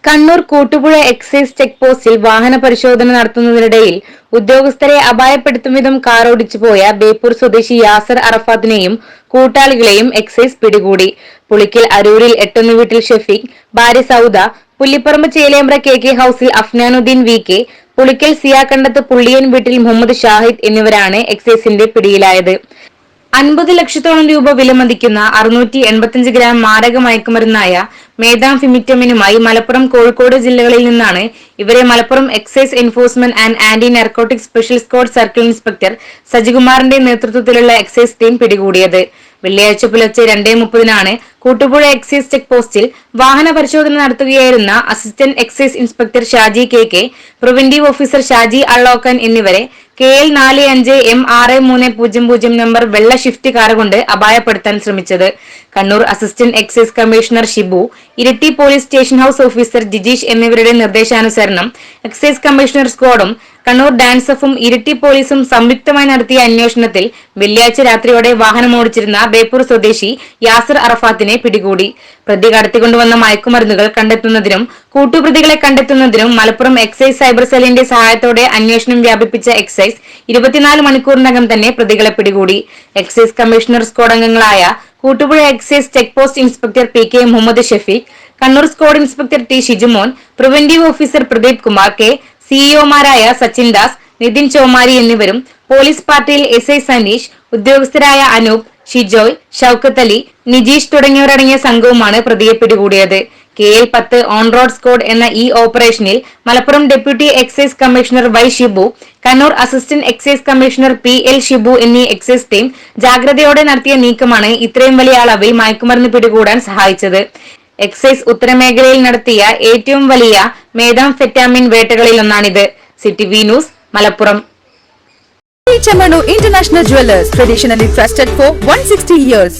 Kannur Koottupuzha excise check പോസ്റ്റിൽ വാഹന പരിശോധന നടത്തുന്നതിനിടയിൽ ഉദ്യോഗസ്ഥരെ അപായപ്പെടുത്തും വിധം കാറോടിച്ചു പോയ ബേപ്പൂർ സ്വദേശി യാസർ അറഫാത്തിനെയും കൂട്ടാളികളെയും എക്സൈസ് പിടികൂടി. പുളിക്കൽ അരൂരിൽ എട്ടൊന്ന് വീട്ടിൽ ഷെഫീഖ്, ഭാര്യ സൗദ, പുല്ലിപ്പറമ്പ് ചേലേമ്പ്ര കെ ഹൌസിൽ അഫ്നാനുദ്ദീൻ വി. പുളിക്കൽ സിയാക്കണ്ടത്ത് പുള്ളിയൻ വീട്ടിൽ മുഹമ്മദ് ഷാഹിദ് എന്നിവരാണ് എക്സൈസിന്റെ പിടിയിലായത്. 50 ലക്ഷത്തോളം രൂപ വിലമതിക്കുന്ന 685 ഗ്രാം മാരക മയക്കുമരുന്നായ മെഥാംഫിമിറ്റമിനുമായി മലപ്പുറം, കോഴിക്കോട് ജില്ലകളിൽ നിന്നാണ് ഇവരെ Malappuram excise enforcement and anti narcotic special squad circle inspector സജികുമാറിന്റെ നേതൃത്വത്തിലുള്ള എക്സൈസ് ടീം പിടികൂടിയത്. വെള്ളിയാഴ്ച പുലർച്ചെ 2:30 കൂട്ടുപുഴ എക്സൈസ് ചെക്ക് പോസ്റ്റിൽ വാഹന പരിശോധന നടത്തുകയായിരുന്ന assistant excise inspector Shaji K, preventive officer Shaji Allokkan എന്നിവരെ KL 45 M6300 നമ്പർ വെള്ള ഷിഫ്റ്റ് കാർ കൊണ്ട് അപായപ്പെടുത്താൻ ശ്രമിച്ചത്. Kannur assistant excise commissioner Shibu, Iritty police station house officer Jijeesh എന്നിവരുടെ നിർദ്ദേശാനുസരണം എക്സൈസ് കമ്മീഷണർ സ്ക്വാഡും കണ്ണൂർ ഡാൻസഫും ഇരിട്ടി പോലീസും സംയുക്തമായി നടത്തിയ അന്വേഷണത്തിൽ വെള്ളിയാഴ്ച രാത്രിയോടെ വാഹനമോടിച്ചിരുന്ന ബേപ്പൂർ സ്വദേശി യാസർ അറഫാത്തിനെ പിടികൂടി. പ്രതി കടത്തിക്കൊണ്ടുവന്ന മയക്കുമരുന്നുകൾ കണ്ടെത്തുന്നതിനും കൂട്ടുപ്രതികളെ കണ്ടെത്തുന്നതിനും മലപ്പുറം എക്സൈസ് സൈബർ സെല്ലിന്റെ സഹായത്തോടെ അന്വേഷണം വ്യാപിപ്പിച്ച എക്സൈസ് 24 മണിക്കൂറിനകം തന്നെ പ്രതികളെ പിടികൂടി. എക്സൈസ് കമ്മീഷണർ സ്ക്വാഡ് അംഗങ്ങളായ Koottupuzha excise check post inspector PK Muhammad Shefeek, Kannur squad inspector T Shijumon, preventive officer Pradeep Kumar K, സിഇഒമാരായ സച്ചിൻ ദാസ്, നിതിൻ ചോമാരി എന്നിവരും പോലീസ് പാർട്ടിയിൽ SI സനീഷ്, ഉദ്യോഗസ്ഥരായ അനൂപ്, ഷിജോയ്, ഷൌക്കത്ത് അലി, നിജീഷ് തുടങ്ങിയവരടങ്ങിയ സംഘവുമാണ് പ്രതിയെ പിടികൂടിയത്. KL 10 ഓൺ റോഡ് സ്ക്വാഡ് എന്ന ഈ ഓപ്പറേഷനിൽ Malappuram deputy excise commissioner Y Shibu, Kannur assistant excise commissioner PL Shibu എന്നീ എക്സൈസ് ടീം ജാഗ്രതയോടെ നടത്തിയ നീക്കമാണ് ഇത്രയും വലിയ അളവിൽ മയക്കുമരുന്ന് പിടികൂടാൻ സഹായിച്ചത്. എക്സൈസ് ഉത്തരമേഖലയിൽ നടത്തിയ ഏറ്റവും വലിയ മെഥാംഫെറ്റാമിൻ വേട്ടകളിലൊന്നാണിത്. CTV news, Malappuram. Chamano International Jewelers, traditionally trusted for 160 years.